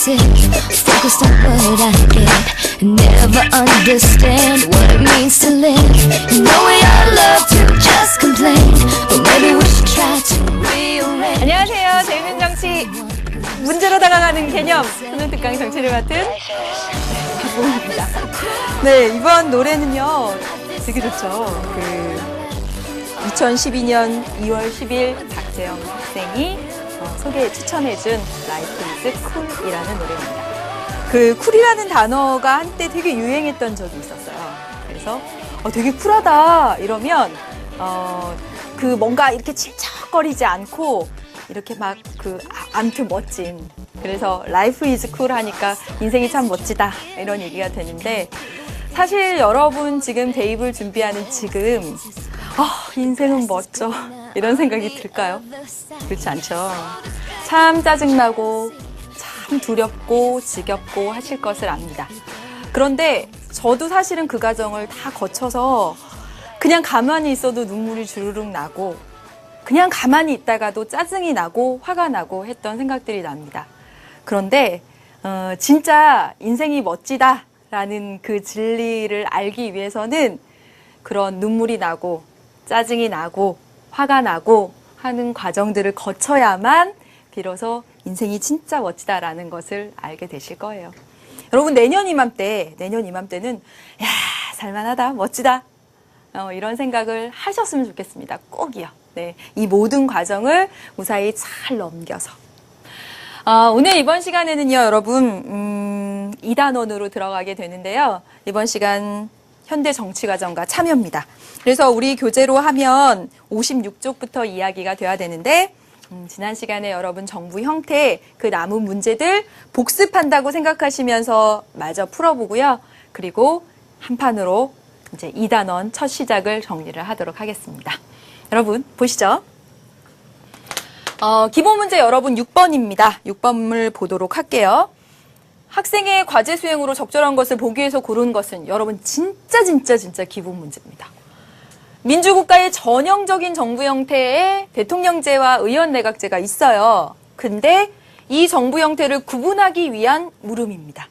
sick, focused on what I get, never understand what it means to live. You know we all love to just complain, but maybe we should try to rearrange. 안녕하세요. 재밌는 정치 문제로 다가가는 개념 수능 특강 정치를 맡은 박보입니다. 네, 이번 노래는요 되게 좋죠. 2012년 2월 10일 박재영 학생이 추천해준 Life is Cool이라는 노래입니다. 그 쿨이라는 단어가 한때 되게 유행했던 적이 있었어요. 그래서 되게 쿨하다 이러면 뭔가 이렇게 질척거리지 않고 이렇게 막 아무튼 멋진, 그래서 Life is Cool 하니까 인생이 참 멋지다 이런 얘기가 되는데, 사실 여러분 지금 대입을 준비하는 지금 인생은 멋져 이런 생각이 들까요? 그렇지 않죠. 참 짜증나고 참 두렵고 지겹고 하실 것을 압니다. 그런데 저도 사실은 그 과정을 다 거쳐서 그냥 가만히 있어도 눈물이 주르륵 나고, 그냥 가만히 있다가도 짜증이 나고 화가 나고 했던 생각들이 납니다. 그런데 진짜 인생이 멋지다라는 그 진리를 알기 위해서는 그런 눈물이 나고 짜증이 나고 화가 나고 하는 과정들을 거쳐야만 비로소 인생이 진짜 멋지다라는 것을 알게 되실 거예요. 여러분 내년 이맘때는 야, 살만하다, 멋지다 이런 생각을 하셨으면 좋겠습니다. 꼭이요. 네, 이 모든 과정을 무사히 잘 넘겨서 오늘 이번 시간에는요 여러분 2단원으로 들어가게 되는데요. 이번 시간 현대 정치과정과 참여입니다. 그래서 우리 교재로 하면 56쪽부터 이야기가 돼야 되는데 지난 시간에 여러분 정부 형태 그 남은 문제들 복습한다고 생각하시면서 마저 풀어보고요. 그리고 한판으로 이제 2단원 첫 시작을 정리를 하도록 하겠습니다. 여러분 보시죠. 기본 문제 여러분 6번입니다. 6번을 보도록 할게요. 학생의 과제 수행으로 적절한 것을 보기 위해서 고른 것은 여러분 진짜 기본 문제입니다. 민주국가의 전형적인 정부 형태의 대통령제와 의원내각제가 있어요. 근데 이 정부 형태를 구분하기 위한 물음입니다.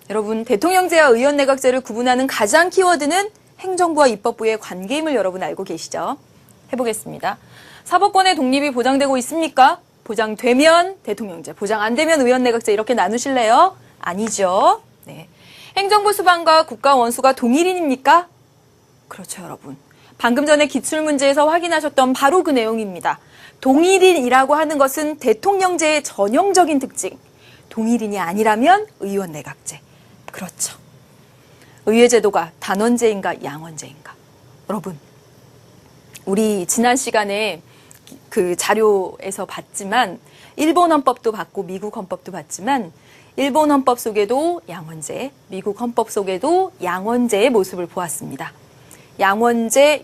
여러분 대통령제와 의원내각제를 구분하는 가장 키워드는 행정부와 입법부의 관계임을 여러분 알고 계시죠? 해보겠습니다. 사법권의 독립이 보장되고 있습니까? 보장되면 대통령제, 보장 안 되면 의원내각제 이렇게 나누실래요? 아니죠. 네. 행정부 수반과 국가 원수가 동일인입니까? 그렇죠, 여러분. 방금 전에 기출문제에서 확인하셨던 바로 그 내용입니다. 동일인이라고 하는 것은 대통령제의 전형적인 특징. 동일인이 아니라면 의원내각제. 그렇죠. 의회제도가 단원제인가 양원제인가? 여러분, 우리 지난 시간에 그 자료에서 봤지만 일본 헌법도 봤고 미국 헌법도 봤지만 일본 헌법 속에도 양원제, 미국 헌법 속에도 양원제의 모습을 보았습니다. 양원제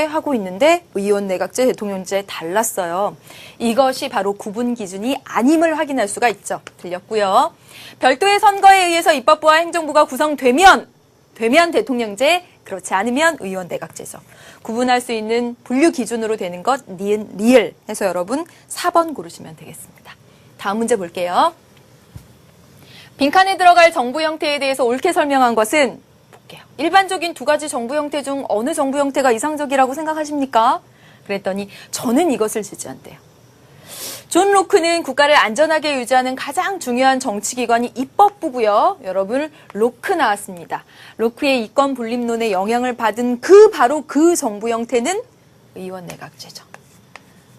하고 있는데 의원내각제, 대통령제 달랐어요. 이것이 바로 구분 기준이 아님을 확인할 수가 있죠. 들렸고요. 별도의 선거에 의해서 입법부와 행정부가 구성되면 대통령제, 그렇지 않으면 의원내각제죠. 구분할 수 있는 분류 기준으로 되는 것 니은, 리을 해서 여러분 4번 고르시면 되겠습니다. 다음 문제 볼게요. 빈칸에 들어갈 정부 형태에 대해서 옳게 설명한 것은 볼게요. 일반적인 두 가지 정부 형태 중 어느 정부 형태가 이상적이라고 생각하십니까? 그랬더니 저는 이것을 지지한대요. 존 로크는 국가를 안전하게 유지하는 가장 중요한 정치기관이 입법부고요. 여러분 로크 나왔습니다. 로크의 이권 분립론에 영향을 받은 바로 그 정부 형태는 의원내각제죠.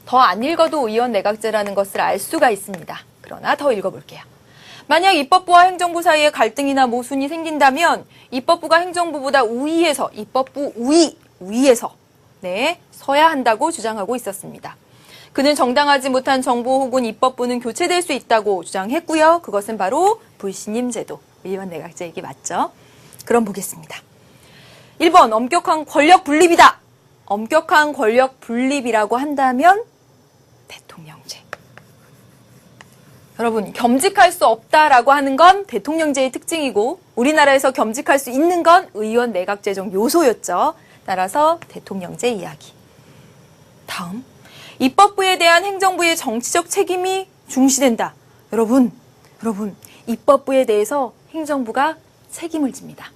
더 안 읽어도 의원내각제라는 것을 알 수가 있습니다. 그러나 더 읽어볼게요. 만약 입법부와 행정부 사이에 갈등이나 모순이 생긴다면 입법부가 행정부보다 우위에서, 입법부 우위에서 서야 한다고 주장하고 있었습니다. 그는 정당하지 못한 정부 혹은 입법부는 교체될 수 있다고 주장했고요. 그것은 바로 불신임 제도, 의원내각제 얘기 맞죠? 그럼 보겠습니다. 1번 엄격한 권력 분립이다. 엄격한 권력 분립이라고 한다면 대통령제. 여러분 겸직할 수 없다라고 하는 건 대통령제의 특징이고 우리나라에서 겸직할 수 있는 건 의원내각제적 요소였죠. 따라서 대통령제 이야기. 다음 입법부에 대한 행정부의 정치적 책임이 중시된다. 여러분 여러분, 입법부에 대해서 행정부가 책임을 집니다.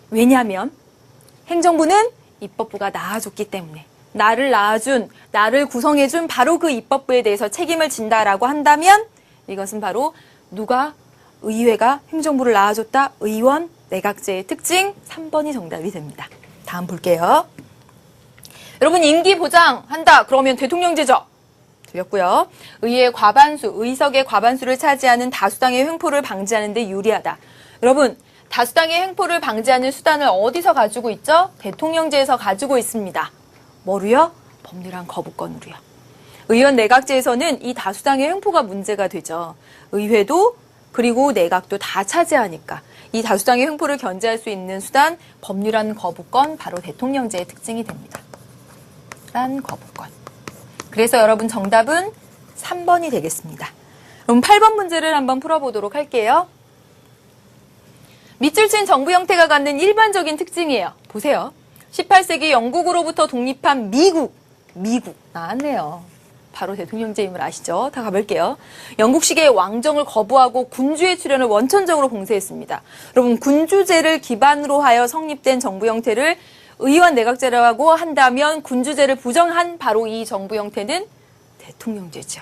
왜냐하면 행정부는 입법부가 낳아줬기 때문에 나를 낳아준, 나를 구성해준 바로 그 입법부에 대해서 책임을 진다라고 한다면 이것은 바로 누가 의회가 행정부를 낳아줬다. 의원 내각제의 특징 3번이 정답이 됩니다. 다음 볼게요. 여러분 임기 보장한다. 그러면 대통령제죠. 틀렸고요. 의회 과반수, 의석의 과반수를 차지하는 다수당의 횡포를 방지하는 데 유리하다. 여러분 다수당의 횡포를 방지하는 수단을 어디서 가지고 있죠? 대통령제에서 가지고 있습니다. 뭐로요? 법률안 거부권으로요. 의원 내각제에서는 이 다수당의 횡포가 문제가 되죠. 의회도 그리고 내각도 다 차지하니까 이 다수당의 횡포를 견제할 수 있는 수단 법률안 거부권 바로 대통령제의 특징이 됩니다. 단 거부권. 그래서 여러분 정답은 3번이 되겠습니다. 그럼 8번 문제를 한번 풀어보도록 할게요. 밑줄 친 정부 형태가 갖는 일반적인 특징이에요. 보세요. 18세기 영국으로부터 독립한 미국 나왔네요. 바로 대통령제임을 아시죠? 다 가볼게요. 영국식의 왕정을 거부하고 군주의 출현을 원천적으로 봉쇄했습니다. 여러분 군주제를 기반으로 하여 성립된 정부 형태를 의원 내각제라고 한다면 군주제를 부정한 바로 이 정부 형태는 대통령제죠.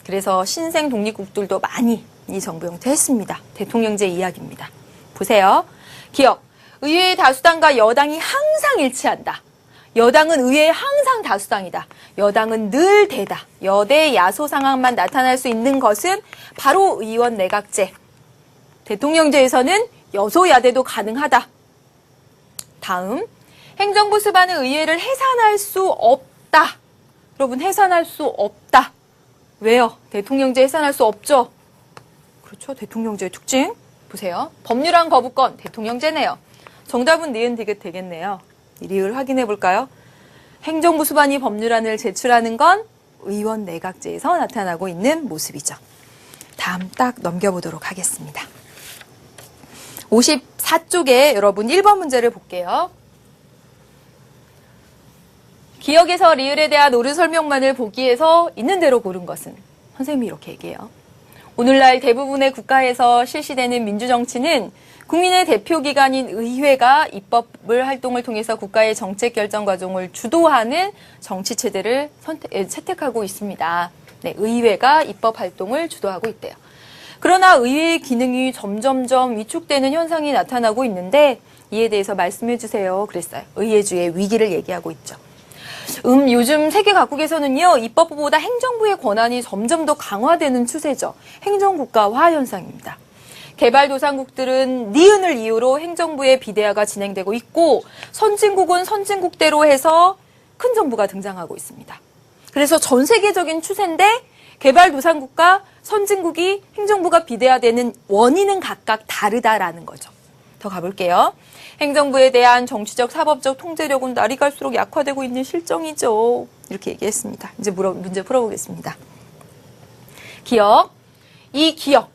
그래서 신생 독립국들도 많이 이 정부 형태 했습니다. 대통령제 이야기입니다. 보세요. 기억. 의회의 다수당과 여당이 항상 일치한다. 여당은 의회에 항상 다수당이다. 여당은 늘 대다. 여대 야소 상황만 나타날 수 있는 것은 바로 의원 내각제. 대통령제에서는 여소야대도 가능하다. 다음. 행정부 수반은 의회를 해산할 수 없다. 여러분 해산할 수 없다. 왜요? 대통령제 해산할 수 없죠. 그렇죠. 대통령제의 특징. 보세요. 법률안 거부권 대통령제네요. 정답은 니은 디귿 되겠네요. 리을 확인해 볼까요? 행정부 수반이 법률안을 제출하는 건 의원 내각제에서 나타나고 있는 모습이죠. 다음 딱 넘겨보도록 하겠습니다. 54쪽에 여러분 1번 문제를 볼게요. 기억에서 리을에 대한 옳은 설명만을 보기에서 있는 대로 고른 것은 선생님이 이렇게 얘기해요. 오늘날 대부분의 국가에서 실시되는 민주정치는 국민의 대표기관인 의회가 입법을 활동을 통해서 국가의 정책 결정 과정을 주도하는 정치체제를 채택하고 있습니다. 네, 의회가 입법 활동을 주도하고 있대요. 그러나 의회의 기능이 점점점 위축되는 현상이 나타나고 있는데 이에 대해서 말씀해 주세요. 그랬어요. 의회주의 위기를 얘기하고 있죠. 요즘 세계 각국에서는요, 입법부보다 행정부의 권한이 점점 더 강화되는 추세죠. 행정국가화 현상입니다. 개발도상국들은 니은을 이유로 행정부의 비대화가 진행되고 있고, 선진국은 선진국대로 해서 큰 정부가 등장하고 있습니다. 그래서 전 세계적인 추세인데, 개발도상국과 선진국이 행정부가 비대화되는 원인은 각각 다르다라는 거죠. 더 가볼게요. 행정부에 대한 정치적, 사법적 통제력은 날이 갈수록 약화되고 있는 실정이죠. 이렇게 얘기했습니다. 이제 문제 풀어보겠습니다. 기억. 이 기억.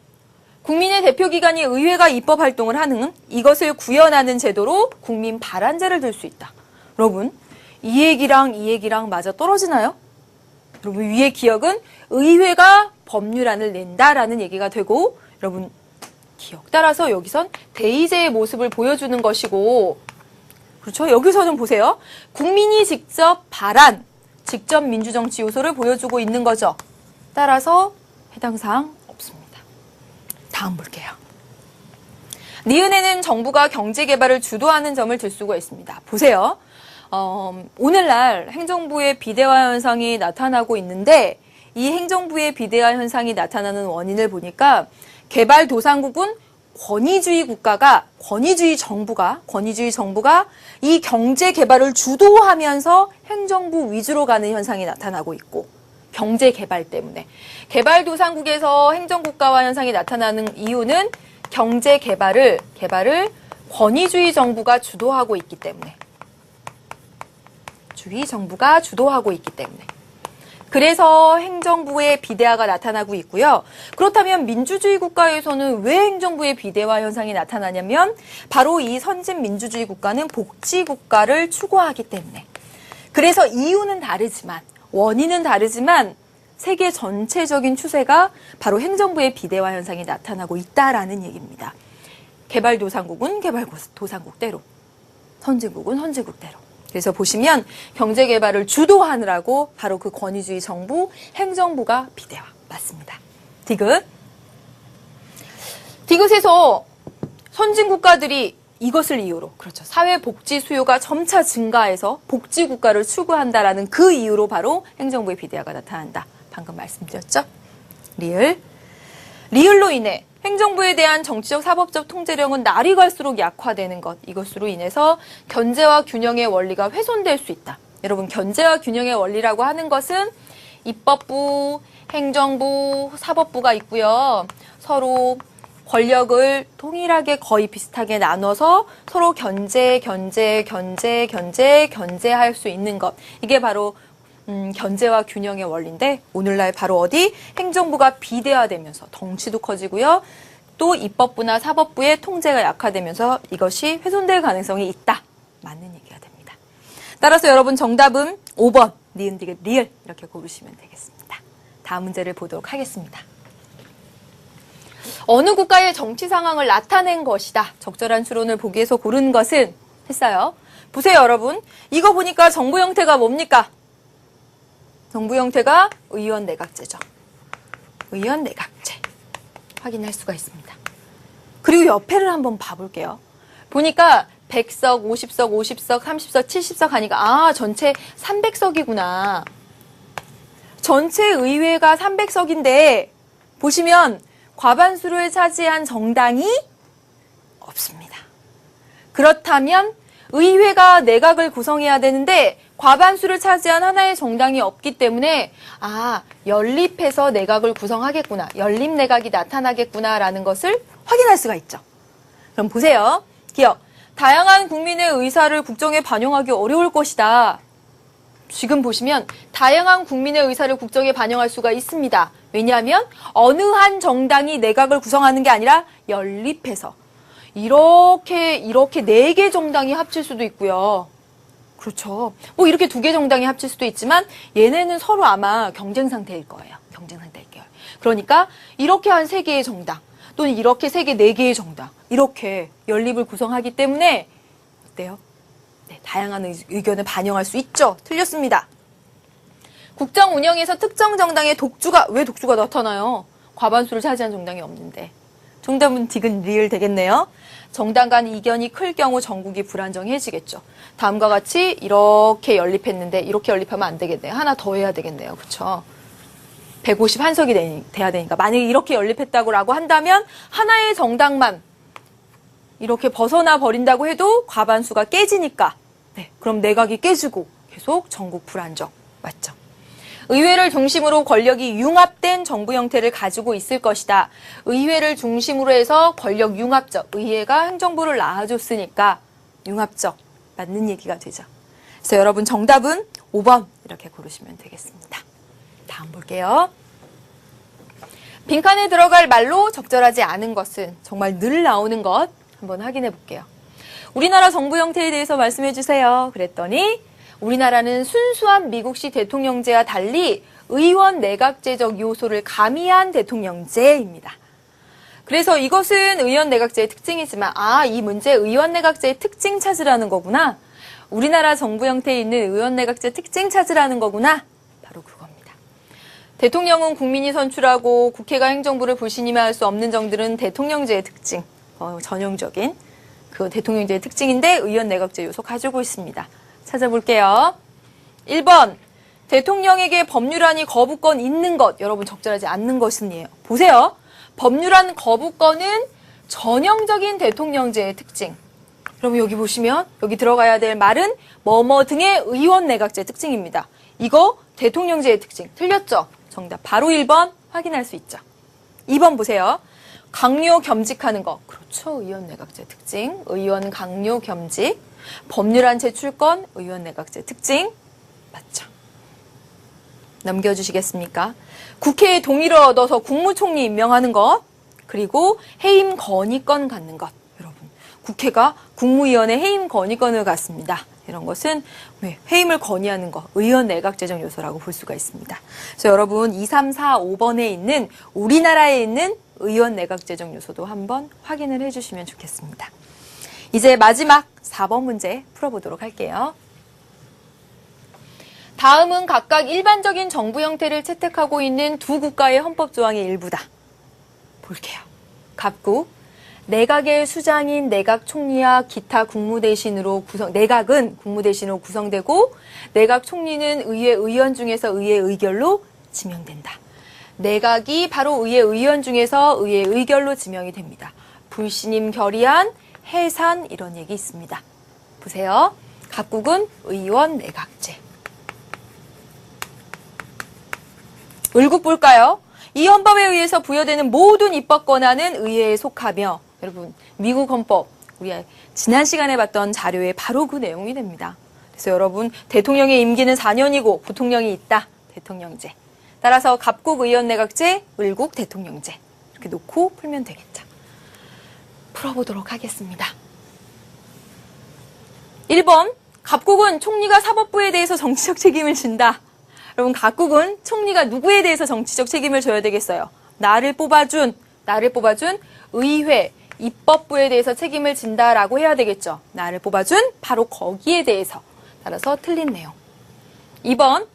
국민의 대표기관이 의회가 입법 활동을 하는 이것을 구현하는 제도로 국민 발안제를 들 수 있다. 여러분, 이 얘기랑 맞아 떨어지나요? 여러분, 위의 기억은 의회가 법률안을 낸다라는 얘기가 되고, 여러분, 기억. 따라서 여기선 대의제의 모습을 보여주는 것이고, 그렇죠? 여기서는 보세요. 국민이 직접 발안, 직접 민주정치 요소를 보여주고 있는 거죠. 따라서 해당 사항 없습니다. 다음 볼게요. 니은에는 정부가 경제개발을 주도하는 점을 들 수가 있습니다. 보세요. 오늘날 행정부의 비대화 현상이 나타나고 있는데 이 행정부의 비대화 현상이 나타나는 원인을 보니까 개발도상국은 권위주의 정부가 이 경제 개발을 주도하면서 행정부 위주로 가는 현상이 나타나고 있고, 경제 개발 때문에. 개발도상국에서 행정국가화 현상이 나타나는 이유는 경제 개발을 권위주의 정부가 주도하고 있기 때문에. 정부가 주도하고 있기 때문에. 그래서 행정부의 비대화가 나타나고 있고요. 그렇다면 민주주의 국가에서는 왜 행정부의 비대화 현상이 나타나냐면 바로 이 선진 민주주의 국가는 복지 국가를 추구하기 때문에. 그래서 이유는 다르지만, 원인은 다르지만 세계 전체적인 추세가 바로 행정부의 비대화 현상이 나타나고 있다라는 얘기입니다. 개발도상국은 개발도상국대로, 선진국은 선진국대로. 그래서 보시면 경제개발을 주도하느라고 바로 그 권위주의 정부, 행정부가 비대화. 맞습니다. 디귿에서 선진국가들이 이것을 이유로, 그렇죠. 사회복지 수요가 점차 증가해서 복지국가를 추구한다라는 그 이유로 바로 행정부의 비대화가 나타난다. 방금 말씀드렸죠? 리을로 인해 행정부에 대한 정치적 사법적 통제력은 날이 갈수록 약화되는 것. 이것으로 인해서 견제와 균형의 원리가 훼손될 수 있다. 여러분, 견제와 균형의 원리라고 하는 것은 입법부, 행정부, 사법부가 있고요. 서로 권력을 동일하게 거의 비슷하게 나눠서 서로 견제할 수 있는 것. 이게 바로 견제와 균형의 원리인데 오늘날 바로 어디? 행정부가 비대화되면서 덩치도 커지고요. 또 입법부나 사법부의 통제가 약화되면서 이것이 훼손될 가능성이 있다. 맞는 얘기가 됩니다. 따라서 여러분 정답은 5번 니은 디귿 리을 이렇게 고르시면 되겠습니다. 다음 문제를 보도록 하겠습니다. 어느 국가의 정치 상황을 나타낸 것이다. 적절한 추론을 보기 위해서 고른 것은 했어요. 보세요 여러분. 이거 보니까 정부 형태가 뭡니까? 정부 형태가 의원 내각제죠. 의원 내각제. 확인할 수가 있습니다. 그리고 옆에를 한번 봐볼게요. 보니까 100석, 50석, 50석, 30석, 70석 하니까 전체 300석이구나. 전체 의회가 300석인데 보시면 과반수를 차지한 정당이 없습니다. 그렇다면 의회가 내각을 구성해야 되는데 과반수를 차지한 하나의 정당이 없기 때문에 연립해서 내각을 구성하겠구나. 연립 내각이 나타나겠구나라는 것을 확인할 수가 있죠. 그럼 보세요. 기억. 다양한 국민의 의사를 국정에 반영하기 어려울 것이다. 지금 보시면 다양한 국민의 의사를 국정에 반영할 수가 있습니다. 왜냐하면 어느 한 정당이 내각을 구성하는 게 아니라 연립해서 이렇게 4개 정당이 합칠 수도 있고요. 그렇죠. 뭐 이렇게 2개 정당이 합칠 수도 있지만 얘네는 서로 아마 경쟁 상태일 거예요. 경쟁 상태일 거예요. 그러니까 이렇게 한 3개의 정당 또는 이렇게 4개의 정당 이렇게 연립을 구성하기 때문에 어때요? 네, 다양한 의견을 반영할 수 있죠. 틀렸습니다. 국정 운영에서 특정 정당의 왜 독주가 나타나요? 과반수를 차지한 정당이 없는데. 정답은 디귿 리을 되겠네요. 정당 간 이견이 클 경우 전국이 불안정해지겠죠. 다음과 같이 이렇게 연립했는데 이렇게 연립하면 안 되겠네요. 하나 더 해야 되겠네요. 그렇죠? 151석이 돼야 되니까 만약에 이렇게 연립했다고 한다면 하나의 정당만 이렇게 벗어나 버린다고 해도 과반수가 깨지니까 그럼 내각이 깨지고 계속 전국 불안정. 맞죠? 의회를 중심으로 권력이 융합된 정부 형태를 가지고 있을 것이다. 의회를 중심으로 해서 권력 융합적. 의회가 행정부를 낳아줬으니까 융합적. 맞는 얘기가 되죠. 그래서 여러분 정답은 5번 이렇게 고르시면 되겠습니다. 다음 볼게요. 빈칸에 들어갈 말로 적절하지 않은 것은 정말 늘 나오는 것 한번 확인해 볼게요. 우리나라 정부 형태에 대해서 말씀해 주세요. 그랬더니 우리나라는 순수한 미국식 대통령제와 달리 의원 내각제적 요소를 가미한 대통령제입니다. 그래서 이것은 의원 내각제의 특징이지만 이 문제 의원 내각제의 특징 찾으라는 거구나. 우리나라 정부 형태에 있는 의원 내각제 특징 찾으라는 거구나. 바로 그겁니다. 대통령은 국민이 선출하고 국회가 행정부를 불신임할 수 없는 점들은 대통령제의 특징, 전형적인 그 대통령제의 특징인데 의원 내각제 요소 가지고 있습니다. 찾아볼게요. 1번 대통령에게 법률안이 거부권 있는 것. 여러분 적절하지 않는 것은이에요. 보세요. 법률안 거부권은 전형적인 대통령제의 특징. 여러분 여기 보시면 여기 들어가야 될 말은 뭐뭐 등의 의원 내각제 특징입니다. 이거 대통령제의 특징. 틀렸죠? 정답 바로 1번 확인할 수 있죠. 2번 보세요. 강요 겸직하는 거. 그렇죠. 의원 내각제 특징. 의원 강요 겸직. 법률안 제출권. 의원 내각제 특징. 맞죠. 넘겨주시겠습니까? 국회의 동의를 얻어서 국무총리 임명하는 것. 그리고 해임 건의권 갖는 것. 여러분 국회가 국무위원회 해임 건의권을 갖습니다. 이런 것은 해임을 건의하는 거, 의원 내각 제정 요소라고 볼 수가 있습니다. 그래서 여러분 2, 3, 4, 5번에 있는 우리나라에 있는 의원 내각 제정 요소도 한번 확인을 해주시면 좋겠습니다. 이제 마지막 4번 문제 풀어보도록 할게요. 다음은 각각 일반적인 정부 형태를 채택하고 있는 두 국가의 헌법 조항의 일부다. 볼게요. 갑국, 내각의 수장인 내각 총리와 기타 국무대신으로 내각은 국무대신으로 구성되고 내각 총리는 의회 의원 중에서 의회 의결로 지명된다. 내각이 바로 의회 의원 중에서 의회 의결로 지명이 됩니다. 불신임 결의안, 해산 이런 얘기 있습니다. 보세요. 각국은 의원 내각제. 을국 볼까요? 이 헌법에 의해서 부여되는 모든 입법 권한은 의회에 속하며 여러분 미국 헌법 우리 지난 시간에 봤던 자료에 바로 그 내용이 됩니다. 그래서 여러분 대통령의 임기는 4년이고 부통령이 있다. 대통령제. 따라서 갑국 의원 내각제, 을국 대통령제 이렇게 놓고 풀면 되겠죠. 풀어보도록 하겠습니다. 1번 갑국은 총리가 사법부에 대해서 정치적 책임을 진다. 여러분 각국은 총리가 누구에 대해서 정치적 책임을 져야 되겠어요? 나를 뽑아준 의회, 입법부에 대해서 책임을 진다라고 해야 되겠죠. 나를 뽑아준 바로 거기에 대해서. 따라서 틀린 내용. 2번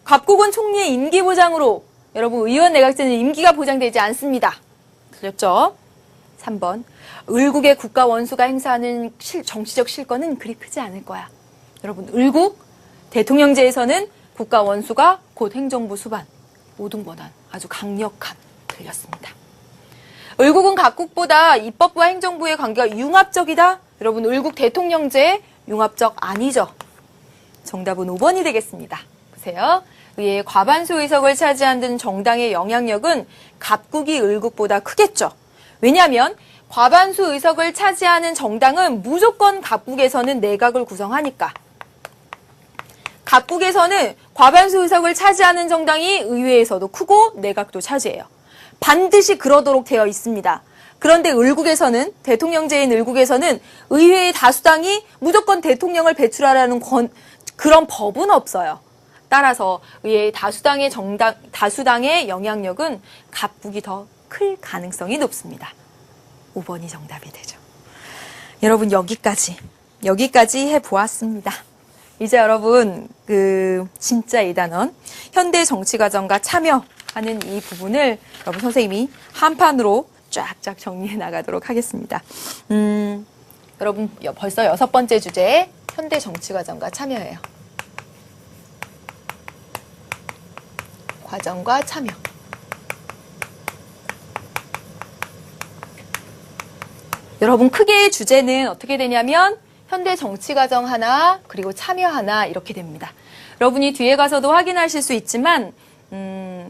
갑국은 총리의 임기 보장으로 여러분 의원 내각제는 임기가 보장되지 않습니다. 틀렸죠? 3번 을국의 국가 원수가 행사하는 정치적 실권은 그리 크지 않을 거야. 여러분 을국 대통령제에서는 국가 원수가 곧 행정부 수반, 모든 권한 아주 강력한 틀렸습니다. 을국은 각국보다 입법부와 행정부의 관계가 융합적이다. 여러분 을국 대통령제 융합적 아니죠. 정답은 5번이 되겠습니다. 보세요. 의회의 과반수 의석을 차지하는 정당의 영향력은 갑국이 을국보다 크겠죠. 왜냐하면 과반수 의석을 차지하는 정당은 무조건 갑국에서는 내각을 구성하니까. 각국에서는 과반수 의석을 차지하는 정당이 의회에서도 크고 내각도 차지해요. 반드시 그러도록 되어 있습니다. 그런데 을국에서는 대통령제인 을국에서는 의회의 다수당이 무조건 대통령을 배출하라는 그런 법은 없어요. 따라서 의회의 다수당의 영향력은 갑국이 더 클 가능성이 높습니다. 5번이 정답이 되죠. 여러분 여기까지 해보았습니다. 이제 여러분 진짜 이 단원 현대 정치과정과 참여하는 이 부분을 여러분 선생님이 한 판으로 쫙쫙 정리해 나가도록 하겠습니다. 여러분 벌써 6번째 주제 현대 정치과정과 참여예요. 과정과 참여. 여러분 크게 주제는 어떻게 되냐면 현대 정치과정 하나 그리고 참여 하나 이렇게 됩니다. 여러분이 뒤에 가서도 확인하실 수 있지만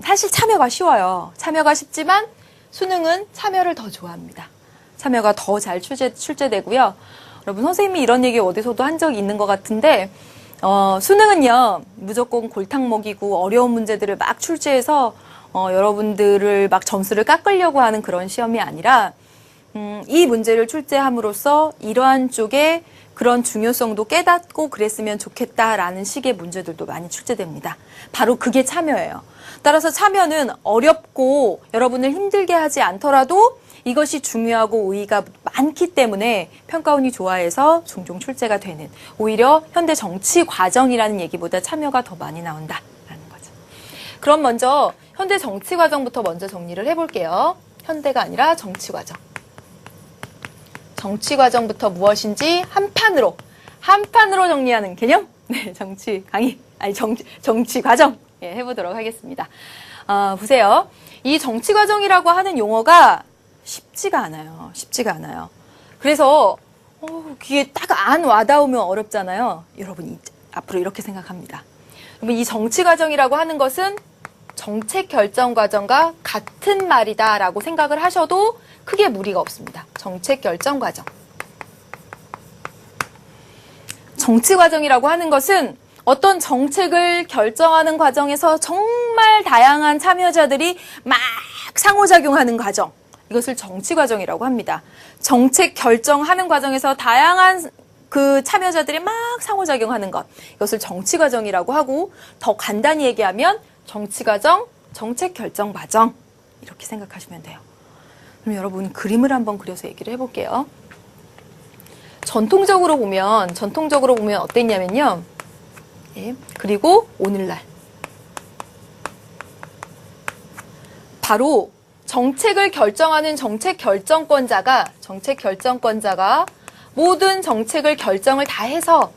사실 참여가 쉬워요. 참여가 쉽지만 수능은 참여를 더 좋아합니다. 참여가 더 잘 출제되고요. 여러분 선생님이 이런 얘기 어디서도 한 적이 있는 것 같은데 수능은요 무조건 골탕 먹이고 어려운 문제들을 막 출제해서 여러분들을 막 점수를 깎으려고 하는 그런 시험이 아니라 이 문제를 출제함으로써 이러한 쪽에 그런 중요성도 깨닫고 그랬으면 좋겠다라는 식의 문제들도 많이 출제됩니다. 바로 그게 참여예요. 따라서 참여는 어렵고 여러분을 힘들게 하지 않더라도 이것이 중요하고 의의가 많기 때문에 평가원이 좋아해서 종종 출제가 되는 오히려 현대 정치 과정이라는 얘기보다 참여가 더 많이 나온다라는 거죠. 그럼 먼저 현대 정치 과정부터 먼저 정리를 해볼게요. 현대가 아니라 정치 과정. 정치 과정부터 무엇인지 한 판으로 정리하는 개념? 네, 정치 과정 해보도록 하겠습니다. 보세요. 이 정치 과정이라고 하는 용어가 쉽지가 않아요. 그래서 귀에 딱 안 와닿으면 어렵잖아요. 여러분 앞으로 이렇게 생각합니다. 여러분 이 정치 과정이라고 하는 것은 정책 결정 과정과 같은 말이다라고 생각을 하셔도 크게 무리가 없습니다. 정책 결정 과정. 정치 과정이라고 하는 것은 어떤 정책을 결정하는 과정에서 정말 다양한 참여자들이 막 상호작용하는 과정. 이것을 정치 과정이라고 합니다. 정책 결정하는 과정에서 다양한 그 참여자들이 막 상호작용하는 것, 이것을 정치 과정이라고 하고, 더 간단히 얘기하면 정치 과정, 정책 결정 과정, 이렇게 생각하시면 돼요. 그럼 여러분 그림을 한번 그려서 얘기를 해볼게요. 전통적으로 보면 어땠냐면요. 예, 그리고 오늘날 바로 정책을 결정하는 정책 결정권자가 모든 정책을 결정을 다 해서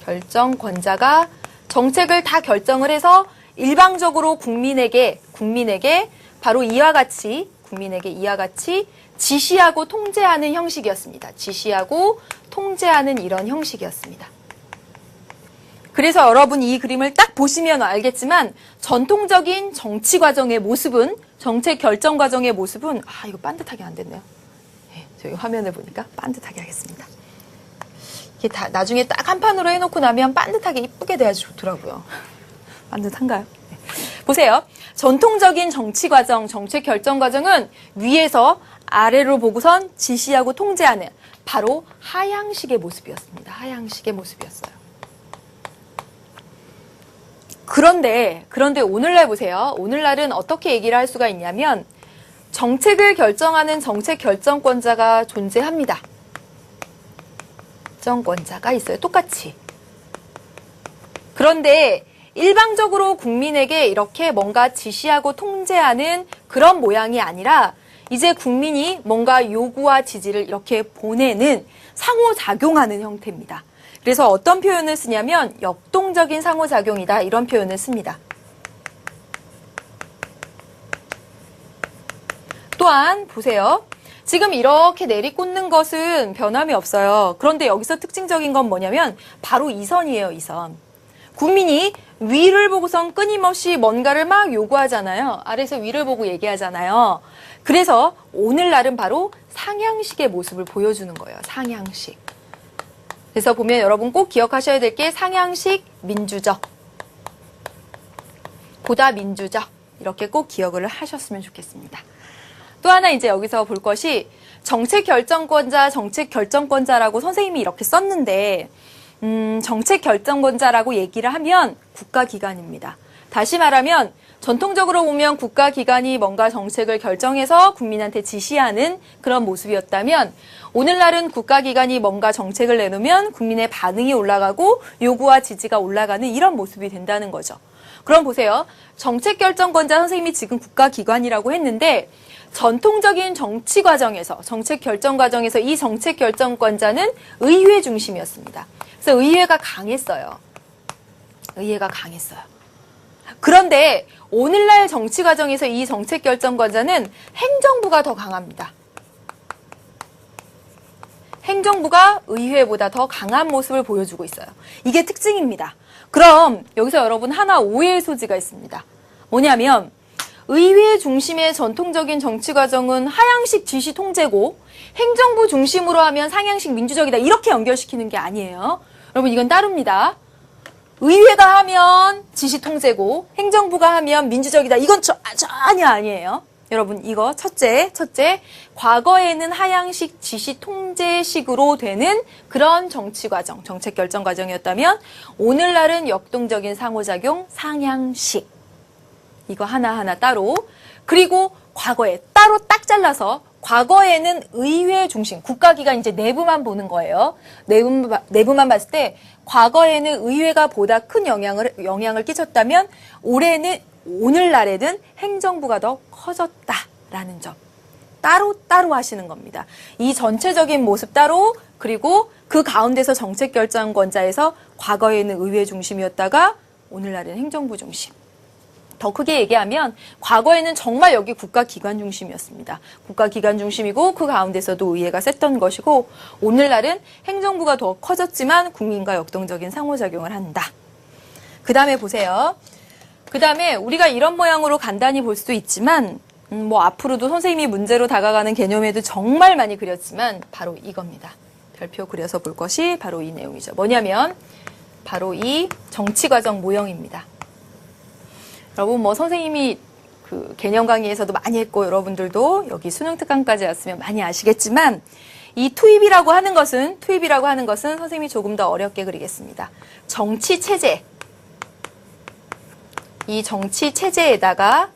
결정권자가 정책을 다 결정을 해서 일방적으로 국민에게 바로 이와 같이 지시하고 통제하는 형식이었습니다. 지시하고 통제하는 이런 형식이었습니다. 그래서 여러분 이 그림을 딱 보시면 알겠지만 전통적인 정치 과정의 모습은, 정책 결정 과정의 모습은, 이거 반듯하게 안 됐네요. 네, 저희 화면을 보니까 반듯하게 하겠습니다. 이게 다 나중에 딱 한 판으로 해놓고 나면 반듯하게 이쁘게 돼야지 좋더라고요. 반듯한가요? 네. 보세요. 전통적인 정치 과정, 정책 결정 과정은 위에서 아래로 보고선 지시하고 통제하는 바로 하향식의 모습이었습니다. 하향식의 모습이었어요. 그런데 오늘날 보세요. 오늘날은 어떻게 얘기를 할 수가 있냐면 정책을 결정하는 정책 결정권자가 존재합니다. 결정권자가 있어요. 똑같이. 그런데 일방적으로 국민에게 이렇게 뭔가 지시하고 통제하는 그런 모양이 아니라 이제 국민이 뭔가 요구와 지지를 이렇게 보내는 상호작용하는 형태입니다. 그래서 어떤 표현을 쓰냐면 역동적인 상호작용이다, 이런 표현을 씁니다. 또한 보세요. 지금 이렇게 내리꽂는 것은 변함이 없어요. 그런데 여기서 특징적인 건 뭐냐면 바로 이 선이에요, 이 선. 국민이 위를 보고선 끊임없이 뭔가를 막 요구하잖아요. 아래에서 위를 보고 얘기하잖아요. 그래서 오늘날은 바로 상향식의 모습을 보여주는 거예요. 상향식. 그래서 보면 여러분 꼭 기억하셔야 될 게 상향식 민주적, 보다 민주적, 이렇게 꼭 기억을 하셨으면 좋겠습니다. 또 하나 이제 여기서 볼 것이 정책 결정권자라고 선생님이 이렇게 썼는데 정책 결정권자라고 얘기를 하면 국가기관입니다. 다시 말하면 전통적으로 보면 국가기관이 뭔가 정책을 결정해서 국민한테 지시하는 그런 모습이었다면 오늘날은 국가기관이 뭔가 정책을 내놓으면 국민의 반응이 올라가고 요구와 지지가 올라가는 이런 모습이 된다는 거죠. 그럼 보세요. 정책결정권자 선생님이 지금 국가기관이라고 했는데 전통적인 정치 과정에서, 정책 결정 과정에서 이 정책 결정권자는 의회 중심이었습니다. 그래서 의회가 강했어요. 의회가 강했어요. 그런데 오늘날 정치 과정에서 이 정책 결정권자는 행정부가 더 강합니다. 행정부가 의회보다 더 강한 모습을 보여주고 있어요. 이게 특징입니다. 그럼 여기서 여러분 하나 오해의 소지가 있습니다. 뭐냐면 의회 중심의 전통적인 정치 과정은 하향식 지시 통제고 행정부 중심으로 하면 상향식 민주적이다, 이렇게 연결시키는 게 아니에요. 여러분 이건 따릅니다. 의회가 하면 지시 통제고 행정부가 하면 민주적이다, 이건 전혀 아니에요. 여러분 이거 첫째, 과거에는 하향식 지시 통제식으로 되는 그런 정치 과정, 정책 결정 과정이었다면 오늘날은 역동적인 상호작용, 상향식. 이거 하나하나 따로. 그리고 과거에 따로 딱 잘라서 과거에는 의회 중심, 국가기관 이제 내부만 보는 거예요. 내부만 봤을 때 과거에는 의회가 보다 큰 영향을 끼쳤다면 오늘날에는 행정부가 더 커졌다라는 점. 따로 하시는 겁니다. 이 전체적인 모습 따로, 그리고 그 가운데서 정책결정권자에서 과거에는 의회 중심이었다가 오늘날에는 행정부 중심. 더 크게 얘기하면 과거에는 정말 여기 국가기관 중심이었습니다. 국가기관 중심이고 그 가운데서도 의회가 셌던 것이고 오늘날은 행정부가 더 커졌지만 국민과 역동적인 상호작용을 한다. 그 다음에 보세요. 그 다음에 우리가 이런 모양으로 간단히 볼 수도 있지만 뭐 앞으로도 선생님이 문제로 다가가는 개념에도 정말 많이 그렸지만 바로 이겁니다. 별표 그려서 볼 것이 바로 이 내용이죠. 뭐냐면 바로 이 정치과정 모형입니다. 여러분 뭐 선생님이 그 개념 강의에서도 많이 했고 여러분들도 여기 수능 특강까지 왔으면 많이 아시겠지만 이 투입이라고 하는 것은 선생님이 조금 더 어렵게 그리겠습니다. 정치 체제. 이 정치 체제에다가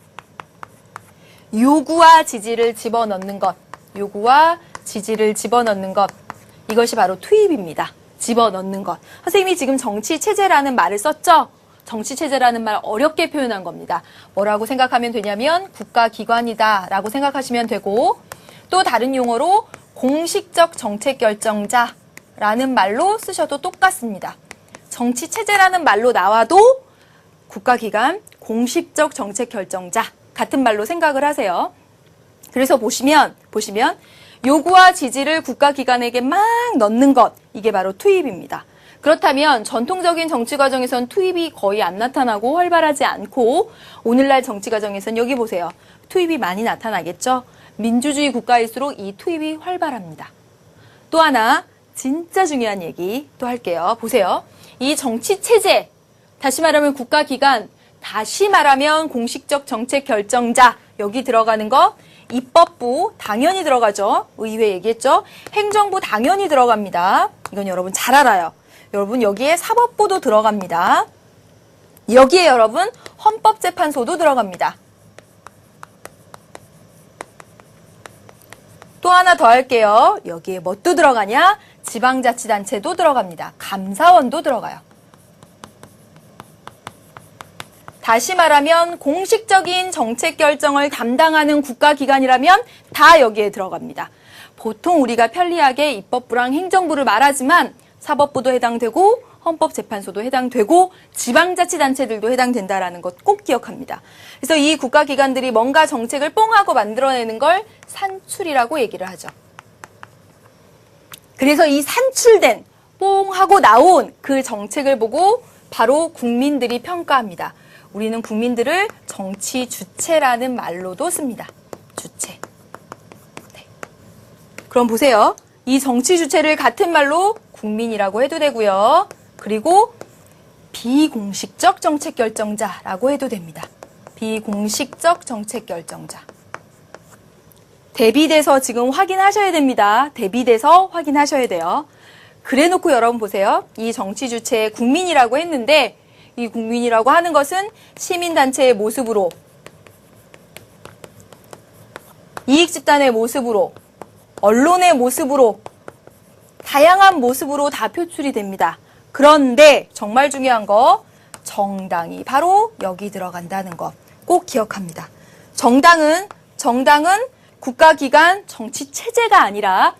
요구와 지지를 집어넣는 것. 이것이 바로 투입입니다. 집어넣는 것. 선생님이 지금 정치 체제라는 말을 썼죠? 정치 체제라는 말 어렵게 표현한 겁니다. 뭐라고 생각하면 되냐면 국가기관이다 라고 생각하시면 되고 또 다른 용어로 공식적 정책 결정자라는 말로 쓰셔도 똑같습니다. 정치 체제라는 말로 나와도 국가기관, 공식적 정책 결정자 같은 말로 생각을 하세요. 그래서 보시면 요구와 지지를 국가기관에게 막 넣는 것, 이게 바로 투입입니다. 그렇다면 전통적인 정치 과정에선 투입이 거의 안 나타나고 활발하지 않고 오늘날 정치 과정에선 여기 보세요. 투입이 많이 나타나겠죠? 민주주의 국가일수록 이 투입이 활발합니다. 또 하나 진짜 중요한 얘기 또 할게요. 보세요. 이 정치 체제, 다시 말하면 국가기관, 다시 말하면 공식적 정책 결정자, 여기 들어가는 거 입법부 당연히 들어가죠. 의회 얘기했죠. 행정부 당연히 들어갑니다. 이건 여러분 잘 알아요. 여러분 여기에 사법부도 들어갑니다. 여기에 여러분 헌법재판소도 들어갑니다. 또 하나 더 할게요. 여기에 뭣도 들어가냐? 지방자치단체도 들어갑니다. 감사원도 들어가요. 다시 말하면 공식적인 정책 결정을 담당하는 국가기관이라면 다 여기에 들어갑니다. 보통 우리가 편리하게 입법부랑 행정부를 말하지만 사법부도 해당되고 헌법재판소도 해당되고 지방자치단체들도 해당된다라는 것 꼭 기억합니다. 그래서 이 국가기관들이 뭔가 정책을 뽕하고 만들어내는 걸 산출이라고 얘기를 하죠. 그래서 이 산출된 뽕하고 나온 그 정책을 보고 바로 국민들이 평가합니다. 우리는 국민들을 정치 주체라는 말로도 씁니다. 주체. 네. 그럼 보세요. 이 정치 주체를 같은 말로 국민이라고 해도 되고요. 그리고 비공식적 정책 결정자라고 해도 됩니다. 비공식적 정책 결정자. 대비돼서 지금 확인하셔야 됩니다. 대비돼서 확인하셔야 돼요. 그래놓고 여러분 보세요. 이 정치 주체에 국민이라고 했는데 이 국민이라고 하는 것은 시민단체의 모습으로, 이익집단의 모습으로, 언론의 모습으로, 다양한 모습으로 다 표출이 됩니다. 그런데 정말 중요한 거, 정당이 바로 여기 들어간다는 것 꼭 기억합니다. 정당은 국가기관 정치 체제가 아니라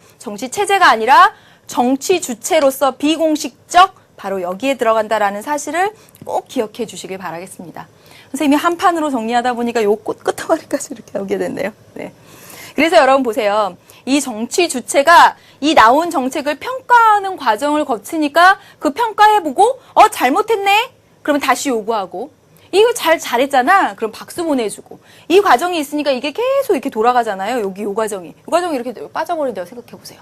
정치 주체로서 비공식적 바로 여기에 들어간다라는 사실을 꼭 기억해 주시길 바라겠습니다. 선생님이 한 판으로 정리하다 보니까 요 끝머리까지 이렇게 오게 됐네요. 네. 그래서 여러분 보세요. 이 정치 주체가 이 나온 정책을 평가하는 과정을 거치니까 그 평가해보고 잘못했네? 그러면 다시 요구하고 이거 잘했잖아? 그럼 박수 보내주고 이 과정이 있으니까 이게 계속 이렇게 돌아가잖아요. 여기 요 과정이 이렇게 빠져버린다고 생각해보세요.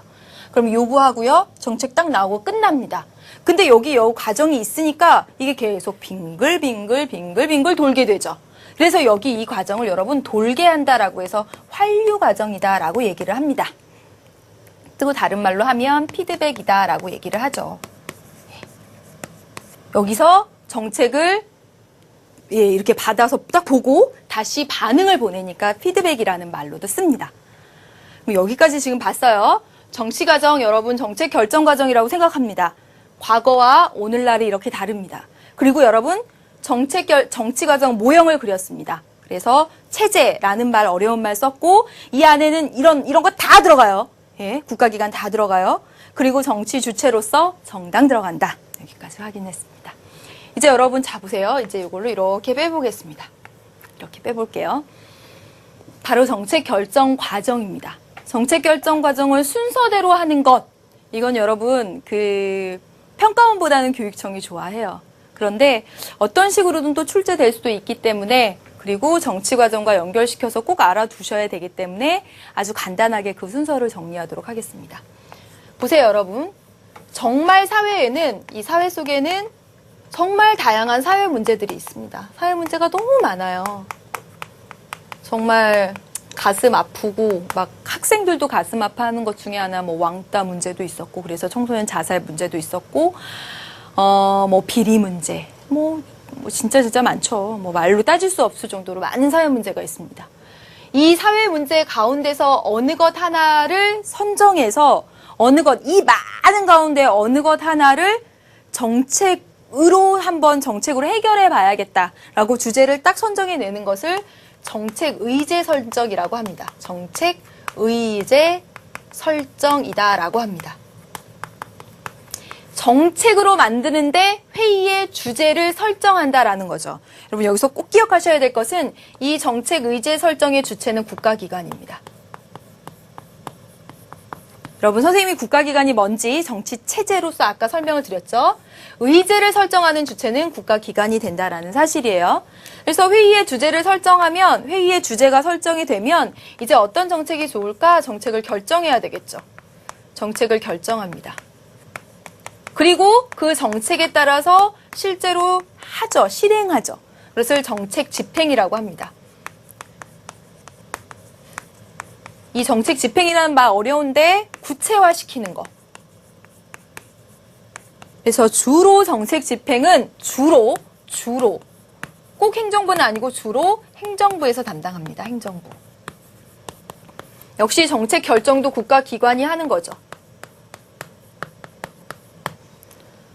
그럼 요구하고요. 정책 딱 나오고 끝납니다. 근데 여기 요 과정이 있으니까 이게 계속 빙글빙글 돌게 되죠. 그래서 여기 이 과정을 여러분 돌게 한다라고 해서 환류 과정이다라고 얘기를 합니다. 또 다른 말로 하면 피드백이다라고 얘기를 하죠. 여기서 정책을 이렇게 받아서 딱 보고 다시 반응을 보내니까 피드백이라는 말로도 씁니다. 여기까지 지금 봤어요. 정치 과정 여러분 정책 결정 과정이라고 생각합니다. 과거와 오늘날이 이렇게 다릅니다. 그리고 여러분 정치 과정 모형을 그렸습니다. 그래서 체제라는 말 어려운 말 썼고 이 안에는 이런 거 다 들어가요. 예, 국가기관 다 들어가요. 그리고 정치 주체로서 정당 들어간다. 여기까지 확인했습니다. 이제 여러분 자 보세요. 이제 이걸로 이렇게 빼보겠습니다. 이렇게 빼볼게요. 바로 정책 결정 과정입니다. 정책 결정 과정을 순서대로 하는 것. 이건 여러분 평가원보다는 교육청이 좋아해요. 그런데 어떤 식으로든 또 출제될 수도 있기 때문에 그리고 정치 과정과 연결시켜서 꼭 알아두셔야 되기 때문에 아주 간단하게 그 순서를 정리하도록 하겠습니다. 보세요, 여러분. 정말 사회에는 이 사회 속에는 정말 다양한 사회 문제들이 있습니다. 사회 문제가 너무 많아요. 정말 가슴 아프고 막 학생들도 가슴 아파하는 것 중에 하나 뭐 왕따 문제도 있었고 그래서 청소년 자살 문제도 있었고 뭐 비리 문제 뭐 진짜 많죠. 뭐 말로 따질 수 없을 정도로 많은 사회 문제가 있습니다. 이 사회 문제 가운데서 어느 것 하나를 선정해서 이 많은 가운데 어느 것 하나를 정책으로 해결해 봐야겠다라고 주제를 딱 선정해 내는 것을 정책 의제 설정이라고 합니다. 정책 의제 설정이다라고 합니다. 정책으로 만드는데 회의의 주제를 설정한다라는 거죠. 여러분 여기서 꼭 기억하셔야 될 것은 이 정책 의제 설정의 주체는 국가기관입니다. 여러분 선생님이 국가기관이 뭔지 정치 체제로서 아까 설명을 드렸죠. 의제를 설정하는 주체는 국가기관이 된다라는 사실이에요. 그래서 회의의 주제를 설정하면 회의의 주제가 설정이 되면 이제 어떤 정책이 좋을까 정책을 결정해야 되겠죠. 정책을 결정합니다. 그리고 그 정책에 따라서 실제로 실행하죠. 그것을 정책 집행이라고 합니다. 이 정책 집행이라는 말 어려운데 구체화시키는 거. 그래서 주로 정책 집행은 주로 꼭 행정부는 아니고 주로 행정부에서 담당합니다. 행정부. 역시 정책 결정도 국가기관이 하는 거죠.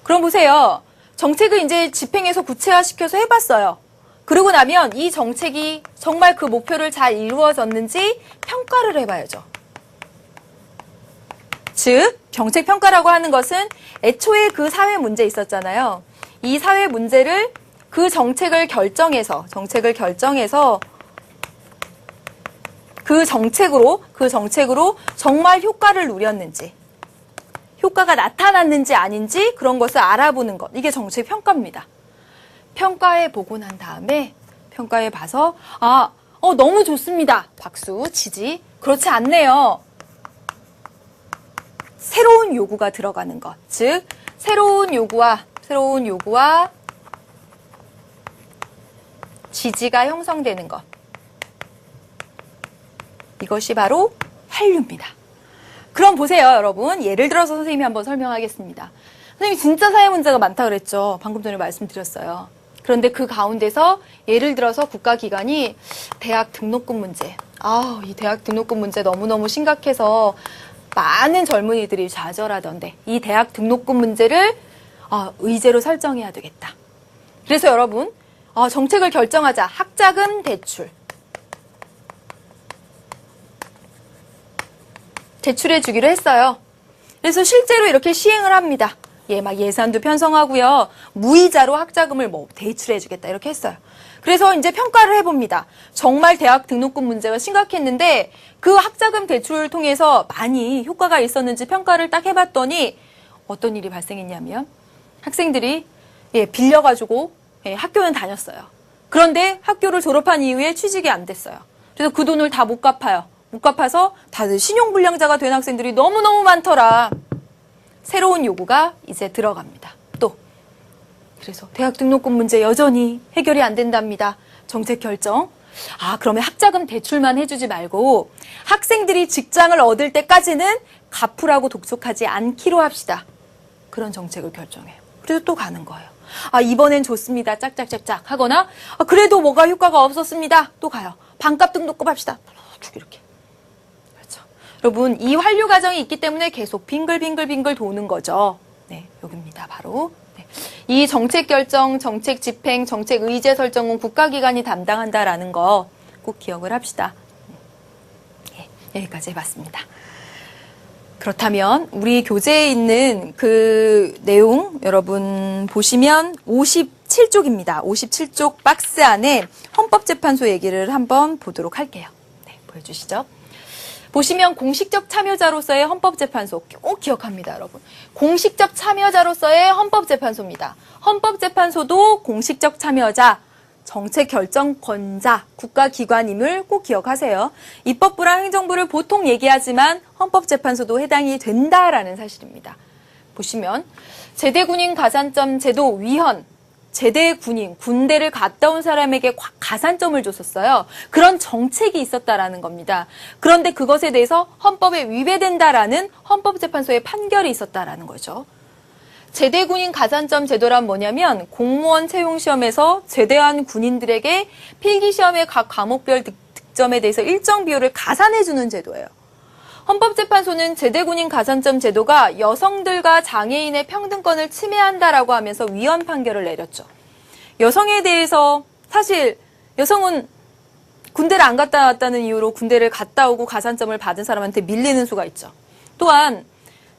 그럼 보세요. 정책을 이제 집행해서 구체화시켜서 해봤어요. 그러고 나면 이 정책이 정말 그 목표를 잘 이루어졌는지 평가를 해봐야죠. 즉, 정책평가라고 하는 것은 애초에 그 사회 문제 있었잖아요. 이 사회 문제를 그 정책을 결정해서 그 정책으로 정말 효과를 누렸는지 효과가 나타났는지 아닌지 그런 것을 알아보는 것. 이게 정책 평가입니다. 평가해 보고 난 다음에 평가해 봐서 너무 좋습니다. 박수, 지지. 그렇지 않네요. 새로운 요구가 들어가는 것. 즉, 새로운 요구와 지지가 형성되는 것. 이것이 바로 한류입니다. 그럼 보세요, 여러분. 예를 들어서 선생님이 한번 설명하겠습니다. 선생님이 진짜 사회 문제가 많다 그랬죠. 방금 전에 말씀드렸어요. 그런데 그 가운데서 예를 들어서 국가기관이 대학 등록금 문제. 이 대학 등록금 문제 너무너무 심각해서 많은 젊은이들이 좌절하던데 이 대학 등록금 문제를 의제로 설정해야 되겠다. 그래서 여러분, 정책을 결정하자. 학자금 대출. 대출해 주기로 했어요. 그래서 실제로 이렇게 시행을 합니다. 막 예산도 편성하고요. 무이자로 학자금을 대출해 주겠다 이렇게 했어요. 그래서 이제 평가를 해봅니다. 정말 대학 등록금 문제가 심각했는데 그 학자금 대출을 통해서 많이 효과가 있었는지 평가를 딱 해봤더니 어떤 일이 발생했냐면 학생들이 빌려가지고 학교는 다녔어요. 그런데 학교를 졸업한 이후에 취직이 안 됐어요. 그래서 그 돈을 다 못 갚아요. 못 갚아서 다들 신용불량자가 된 학생들이 너무너무 많더라. 새로운 요구가 이제 들어갑니다. 또 그래서 대학 등록금 문제 여전히 해결이 안 된답니다. 정책 결정. 그러면 학자금 대출만 해주지 말고 학생들이 직장을 얻을 때까지는 갚으라고 독촉하지 않기로 합시다. 그런 정책을 결정해요. 그래서 또 가는 거예요. 이번엔 좋습니다. 짝짝짝짝 하거나 그래도 뭐가 효과가 없었습니다. 또 가요. 반값 등록금 합시다. 이렇게. 그렇죠. 여러분 이 환류 과정이 있기 때문에 계속 빙글빙글 도는 거죠. 네, 여기입니다. 바로. 이 정책 결정, 정책 집행, 정책 의제 설정은 국가기관이 담당한다라는 거 꼭 기억을 합시다. 여기까지 해봤습니다. 그렇다면 우리 교재에 있는 그 내용 여러분 보시면 57쪽입니다. 57쪽 박스 안에 헌법재판소 얘기를 한번 보도록 할게요. 네, 보여주시죠. 보시면 공식적 참여자로서의 헌법재판소 꼭 기억합니다, 여러분. 공식적 참여자로서의 헌법재판소입니다. 헌법재판소도 공식적 참여자, 정책 결정권자, 국가기관임을 꼭 기억하세요. 입법부랑 행정부를 보통 얘기하지만 헌법재판소도 해당이 된다라는 사실입니다. 보시면 제대군인 가산점 제도 위헌, 제대 군인, 군대를 갔다 온 사람에게 가산점을 줬었어요. 그런 정책이 있었다라는 겁니다. 그런데 그것에 대해서 헌법에 위배된다라는 헌법재판소의 판결이 있었다라는 거죠. 제대 군인 가산점 제도란 뭐냐면 공무원 채용 시험에서 제대한 군인들에게 필기 시험의 각 과목별 득점에 대해서 일정 비율을 가산해 주는 제도예요. 헌법재판소는 제대군인 가산점 제도가 여성들과 장애인의 평등권을 침해한다라고 하면서 위헌 판결을 내렸죠. 여성에 대해서 사실 여성은 군대를 안 갔다 왔다는 이유로 군대를 갔다 오고 가산점을 받은 사람한테 밀리는 수가 있죠. 또한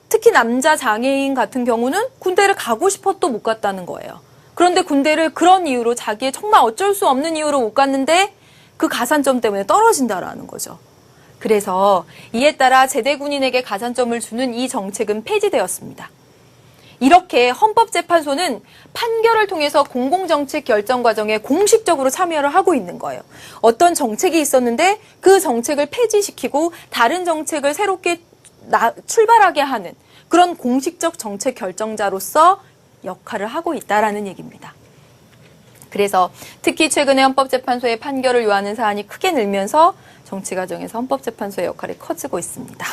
특히 남자 장애인 같은 경우는 군대를 가고 싶어도 못 갔다는 거예요. 그런데 군대를 그런 이유로 자기의 정말 어쩔 수 없는 이유로 못 갔는데 그 가산점 때문에 떨어진다라는 거죠. 그래서 이에 따라 제대군인에게 가산점을 주는 이 정책은 폐지되었습니다. 이렇게 헌법재판소는 판결을 통해서 공공정책 결정 과정에 공식적으로 참여를 하고 있는 거예요. 어떤 정책이 있었는데 그 정책을 폐지시키고 다른 정책을 새롭게 출발하게 하는 그런 공식적 정책 결정자로서 역할을 하고 있다라는 얘기입니다. 그래서 특히 최근에 헌법재판소의 판결을 요하는 사안이 크게 늘면서 정치 과정에서 헌법재판소의 역할이 커지고 있습니다.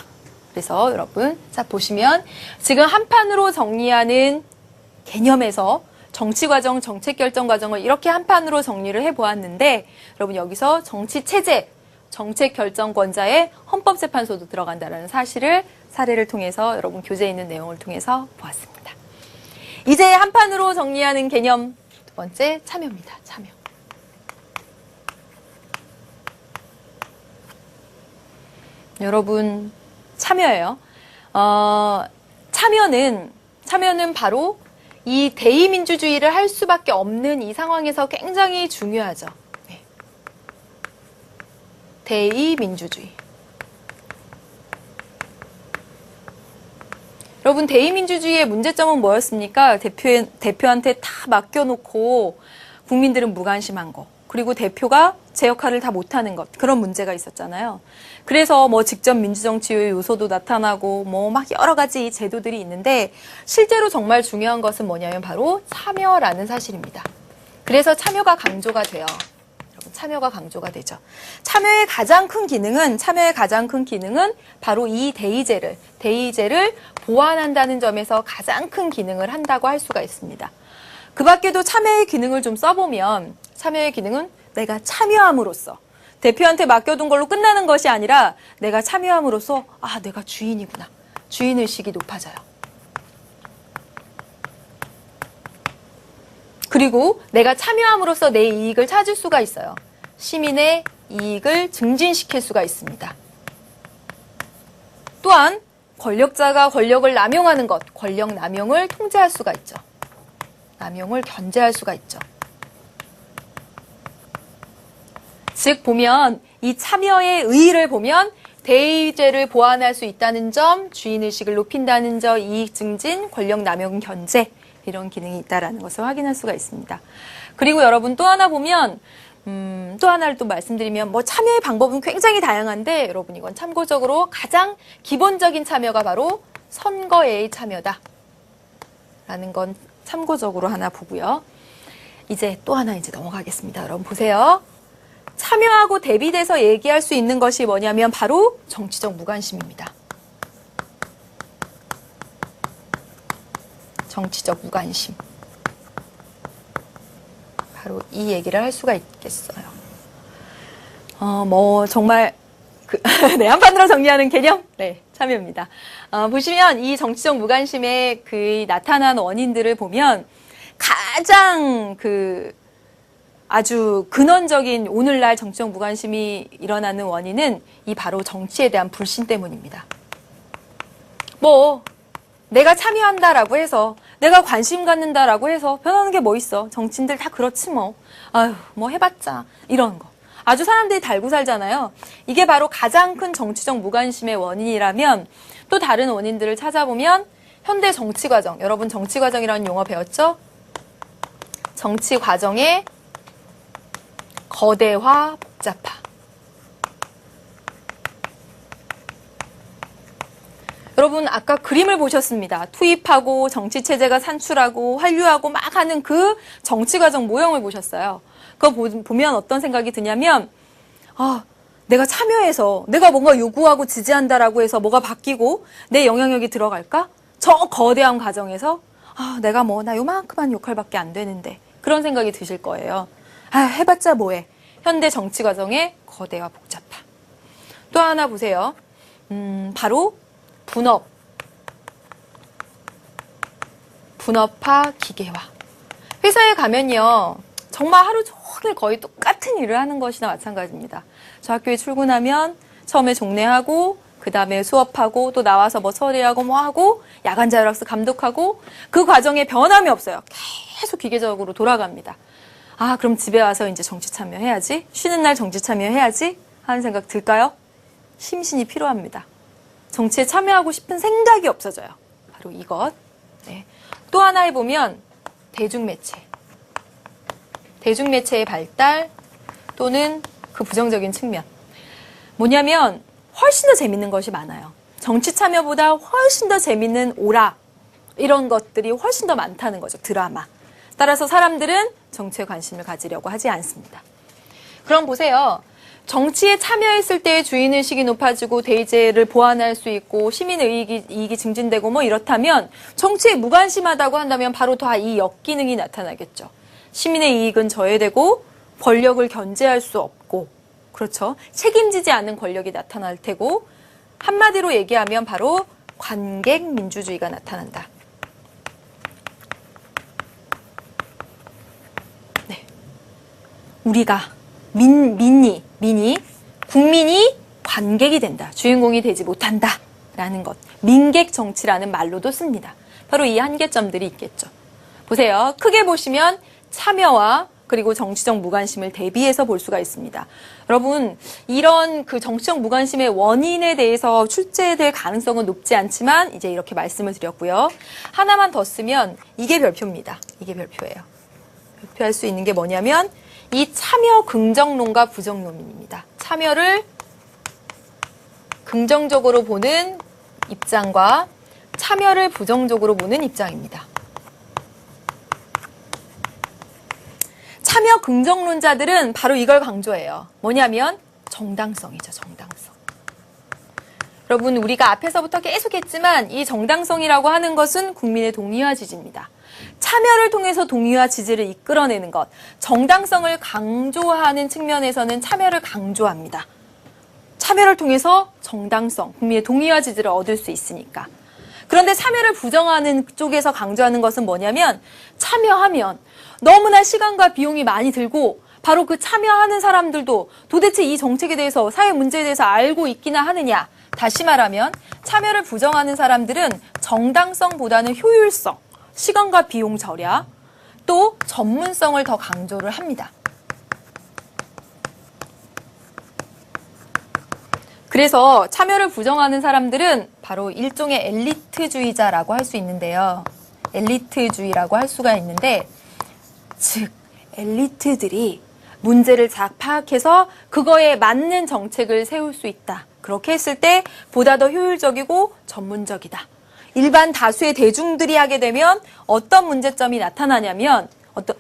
그래서 여러분, 자 보시면 지금 한 판으로 정리하는 개념에서 정치 과정, 정책 결정 과정을 이렇게 한 판으로 정리를 해보았는데 여러분 여기서 정치 체제, 정책 결정권자의 헌법재판소도 들어간다는 사실을 사례를 통해서 여러분 교재에 있는 내용을 통해서 보았습니다. 이제 한 판으로 정리하는 개념 두 번째 참여입니다. 참여. 여러분 참여예요. 참여는 바로 이 대의민주주의를 할 수밖에 없는 이 상황에서 굉장히 중요하죠. 네. 대의민주주의. 여러분 대의민주주의의 문제점은 뭐였습니까? 대표한테 다 맡겨놓고 국민들은 무관심한 거. 그리고 대표가 제 역할을 다 못하는 것. 그런 문제가 있었잖아요. 그래서 뭐 직접 민주정치의 요소도 나타나고 뭐 막 여러 가지 제도들이 있는데 실제로 정말 중요한 것은 뭐냐면 바로 참여라는 사실입니다. 그래서 참여가 강조가 돼요. 여러분 참여가 강조가 되죠. 참여의 가장 큰 기능은 바로 이 대의제를 보완한다는 점에서 가장 큰 기능을 한다고 할 수가 있습니다. 그 밖에도 참여의 기능을 좀 써보면 참여의 기능은 내가 참여함으로써 대표한테 맡겨둔 걸로 끝나는 것이 아니라 내가 참여함으로써 아 내가 주인이구나. 주인의식이 높아져요. 그리고 내가 참여함으로써 내 이익을 찾을 수가 있어요. 시민의 이익을 증진시킬 수가 있습니다. 또한 권력자가 권력을 남용하는 것, 권력 남용을 통제할 수가 있죠. 남용을 견제할 수가 있죠. 즉 보면 이 참여의 의의를 보면 대의제를 보완할 수 있다는 점, 주인의식을 높인다는 점, 이익 증진, 권력 남용 견제 이런 기능이 있다는 것을 확인할 수가 있습니다. 그리고 여러분 또 하나 보면 또 하나를 또 말씀드리면 뭐 참여의 방법은 굉장히 다양한데 여러분 이건 참고적으로 가장 기본적인 참여가 바로 선거의 참여다 라는 건 참고적으로 하나 보고요. 이제 또 하나 이제 넘어가겠습니다. 여러분 보세요. 참여하고 대비돼서 얘기할 수 있는 것이 뭐냐면 바로 정치적 무관심입니다. 정치적 무관심. 바로 이 얘기를 할 수가 있겠어요. 뭐 정말 네, 한판으로 정리하는 개념, 네, 참여입니다. 보시면 이 정치적 무관심의 그 나타난 원인들을 보면 가장 아주 근원적인 오늘날 정치적 무관심이 일어나는 원인은 이 바로 정치에 대한 불신 때문입니다. 뭐 내가 참여한다라고 해서 내가 관심 갖는다라고 해서 변하는 게 뭐 있어. 정치인들 다 그렇지 뭐. 아유 뭐 해봤자 이런 거. 아주 사람들이 달고 살잖아요. 이게 바로 가장 큰 정치적 무관심의 원인이라면 또 다른 원인들을 찾아보면 현대 정치 과정. 여러분 정치 과정이라는 용어 배웠죠? 정치 과정의 거대화, 복잡화. 여러분 아까 그림을 보셨습니다. 투입하고 정치체제가 산출하고 환류하고 막 하는 그 정치과정 모형을 보셨어요. 그거 보면 어떤 생각이 드냐면 내가 참여해서 내가 뭔가 요구하고 지지한다라고 해서 뭐가 바뀌고 내 영향력이 들어갈까? 저 거대한 과정에서 내가 나 요만큼만 역할밖에 안 되는데 그런 생각이 드실 거예요. 해봤자 뭐해. 현대 정치 과정의 거대와 복잡함. 또 하나 보세요. 바로 분업화 기계화. 회사에 가면요. 정말 하루 종일 거의 똑같은 일을 하는 것이나 마찬가지입니다. 저 학교에 출근하면 처음에 종례하고 그 다음에 수업하고 또 나와서 뭐 처리하고 뭐 하고 야간 자율학습 감독하고 그 과정에 변함이 없어요. 계속 기계적으로 돌아갑니다. 그럼 집에 와서 이제 정치 참여해야지. 쉬는 날 정치 참여해야지 하는 생각 들까요? 심신이 필요합니다. 정치에 참여하고 싶은 생각이 없어져요. 바로 이것. 네. 또 하나 해보면 대중매체. 대중매체의 발달 또는 그 부정적인 측면. 뭐냐면 훨씬 더 재밌는 것이 많아요. 정치 참여보다 훨씬 더 재밌는 오락 이런 것들이 훨씬 더 많다는 거죠. 드라마. 따라서 사람들은 정치에 관심을 가지려고 하지 않습니다. 그럼 보세요. 정치에 참여했을 때의 주인의식이 높아지고 대의제를 보완할 수 있고 시민의 이익이 증진되고 뭐 이렇다면 정치에 무관심하다고 한다면 바로 다 이 역기능이 나타나겠죠. 시민의 이익은 저해되고 권력을 견제할 수 없고 그렇죠. 책임지지 않는 권력이 나타날 테고 한마디로 얘기하면 바로 관객 민주주의가 나타난다. 네. 우리가 국민이 관객이 된다. 주인공이 되지 못한다. 라는 것. 민객 정치라는 말로도 씁니다. 바로 이 한계점들이 있겠죠. 보세요. 크게 보시면 참여와 그리고 정치적 무관심을 대비해서 볼 수가 있습니다. 여러분, 이런 그 정치적 무관심의 원인에 대해서 출제될 가능성은 높지 않지만 이제 이렇게 말씀을 드렸고요. 하나만 더 쓰면 이게 별표입니다. 이게 별표예요. 별표할 수 있는 게 뭐냐면 이 참여 긍정론과 부정론입니다. 참여를 긍정적으로 보는 입장과 참여를 부정적으로 보는 입장입니다. 참여 긍정론자들은 바로 이걸 강조해요. 뭐냐면 정당성이죠. 정당성. 여러분 우리가 앞에서부터 계속 했지만 이 정당성이라고 하는 것은 국민의 동의와 지지입니다. 참여를 통해서 동의와 지지를 이끌어내는 것. 정당성을 강조하는 측면에서는 참여를 강조합니다. 참여를 통해서 정당성, 국민의 동의와 지지를 얻을 수 있으니까. 그런데 참여를 부정하는 쪽에서 강조하는 것은 뭐냐면 참여하면 너무나 시간과 비용이 많이 들고 바로 그 참여하는 사람들도 도대체 이 정책에 대해서 사회 문제에 대해서 알고 있기나 하느냐. 다시 말하면 참여를 부정하는 사람들은 정당성보다는 효율성, 시간과 비용 절약, 또 전문성을 더 강조를 합니다. 그래서 참여를 부정하는 사람들은 바로 일종의 엘리트주의자라고 할 수 있는데요. 엘리트주의라고 할 수가 있는데 즉 엘리트들이 문제를 잘 파악해서 그거에 맞는 정책을 세울 수 있다. 그렇게 했을 때 보다 더 효율적이고 전문적이다. 일반 다수의 대중들이 하게 되면 어떤 문제점이 나타나냐면 어떤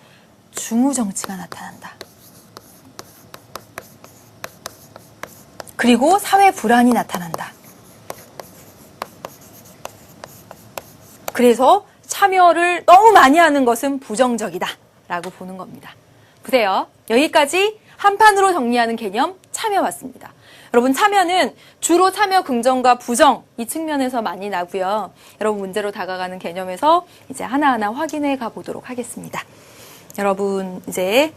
중우정치가 나타난다. 그리고 사회 불안이 나타난다. 그래서 참여를 너무 많이 하는 것은 부정적이다 라고 보는 겁니다. 보세요. 여기까지 한 판으로 정리하는 개념 참여봤습니다. 여러분 참여는 주로 참여 긍정과 부정 이 측면에서 많이 나고요. 여러분 문제로 다가가는 개념에서 이제 하나하나 확인해 가보도록 하겠습니다. 여러분 이제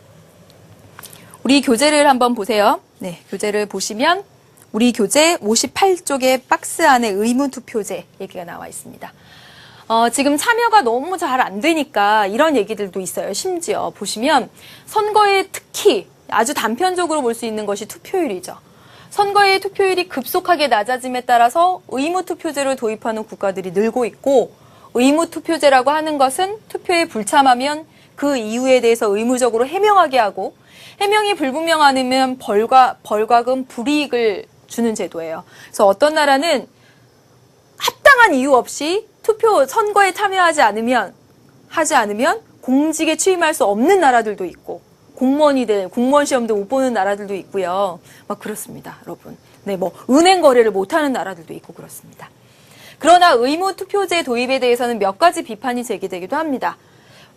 우리 교재를 한번 보세요. 네, 교재를 보시면 우리 교재 58쪽의 박스 안에 의무투표제 얘기가 나와 있습니다. 지금 참여가 너무 잘 안 되니까 이런 얘기들도 있어요. 심지어 보시면 선거에 특히 아주 단편적으로 볼 수 있는 것이 투표율이죠. 선거의 투표율이 급속하게 낮아짐에 따라서 의무투표제를 도입하는 국가들이 늘고 있고 의무투표제라고 하는 것은 투표에 불참하면 그 이유에 대해서 의무적으로 해명하게 하고 해명이 불분명하면 벌과금 불이익을 주는 제도예요. 그래서 어떤 나라는 適当한 이유 없이 투표 선거에 참여하지 않으면 공직에 취임할 수 없는 나라들도 있고 공무원 시험도 못 보는 나라들도 있고요. 막 그렇습니다, 여러분. 네, 뭐 은행 거래를 못 하는 나라들도 있고 그렇습니다. 그러나 의무 투표제 도입에 대해서는 몇 가지 비판이 제기되기도 합니다.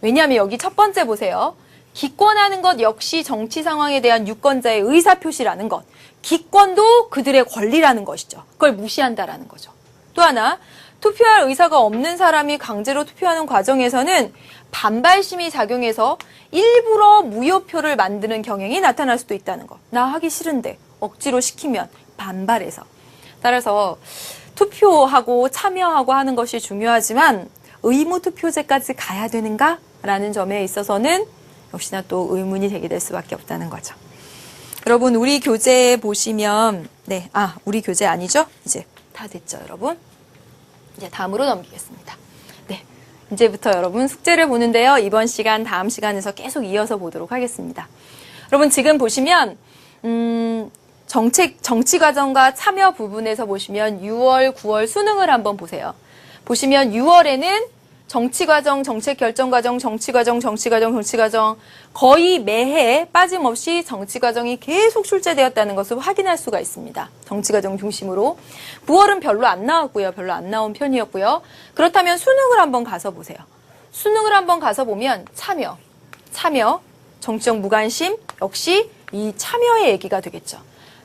왜냐하면 여기 첫 번째 보세요. 기권하는 것 역시 정치 상황에 대한 유권자의 의사표시라는 것. 기권도 그들의 권리라는 것이죠. 그걸 무시한다라는 거죠. 또 하나, 투표할 의사가 없는 사람이 강제로 투표하는 과정에서는 반발심이 작용해서 일부러 무효표를 만드는 경향이 나타날 수도 있다는 것. 나 하기 싫은데 억지로 시키면 반발해서. 따라서 투표하고 참여하고 하는 것이 중요하지만 의무투표제까지 가야 되는가? 라는 점에 있어서는 역시나 또 의문이 제기될 수밖에 없다는 거죠. 여러분, 우리 교재 보시면, 우리 교재 아니죠? 이제 다 됐죠, 여러분? 이제 다음으로 넘기겠습니다. 네, 이제부터 여러분 숙제를 보는데요. 이번 시간, 다음 시간에서 계속 이어서 보도록 하겠습니다. 여러분, 지금 보시면 정치 과정과 참여 부분에서 보시면 6월, 9월 수능을 한번 보세요. 보시면 6월에는 정치 과정, 정책 결정 과정, 정치 과정 거의 매해 빠짐없이 정치 과정이 계속 출제되었다는 것을 확인할 수가 있습니다. 정치 과정 중심으로. 9월은 별로 안 나왔고요. 별로 안 나온 편이었고요. 그렇다면 수능을 한번 가서 보세요. 수능을 한번 가서 보면 참여, 정치적 무관심 역시 이 참여의 얘기가 되겠죠.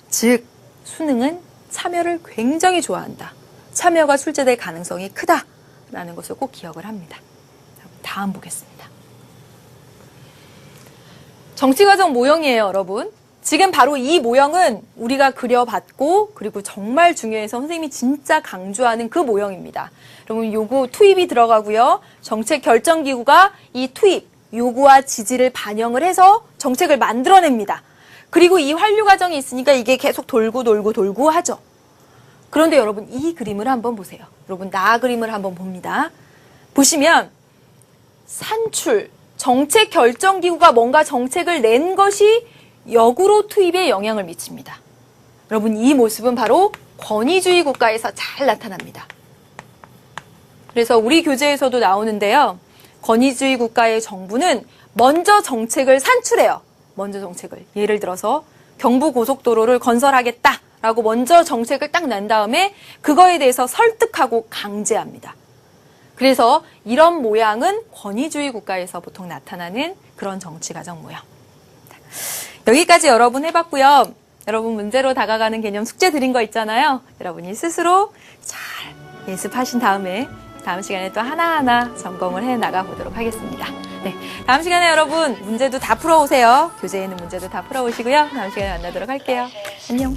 즉, 수능은 참여를 굉장히 좋아한다. 참여가 출제될 가능성이 크다라는 것을 꼭 기억을 합니다. 다음 보겠습니다. 정치과정 모형이에요, 여러분. 지금 바로 이 모형은 우리가 그려봤고 그리고 정말 중요해서 선생님이 진짜 강조하는 그 모형입니다. 여러분, 요구 투입이 들어가고요. 정책 결정기구가 이 투입, 요구와 지지를 반영을 해서 정책을 만들어냅니다. 그리고 이 환류 과정이 있으니까 이게 계속 돌고 하죠. 그런데 여러분, 이 그림을 한번 보세요. 여러분, 나 그림을 한번 봅니다. 보시면 산출, 정책 결정기구가 뭔가 정책을 낸 것이 역으로 투입에 영향을 미칩니다. 여러분, 이 모습은 바로 권위주의 국가에서 잘 나타납니다. 그래서 우리 교재에서도 나오는데요. 권위주의 국가의 정부는 먼저 정책을 산출해요. 먼저 정책을. 예를 들어서 경부고속도로를 건설하겠다라고 먼저 정책을 딱 낸 다음에 그거에 대해서 설득하고 강제합니다. 그래서 이런 모양은 권위주의 국가에서 보통 나타나는 그런 정치 과정 모양. 여기까지 여러분 해봤고요. 여러분 문제로 다가가는 개념 숙제 드린 거 있잖아요. 여러분이 스스로 잘 예습하신 다음에 다음 시간에 또 하나하나 점검을 해 나가 보도록 하겠습니다. 네, 다음 시간에 여러분 문제도 다 풀어오세요. 교재에 있는 문제도 다 풀어오시고요. 다음 시간에 만나도록 할게요. 안녕.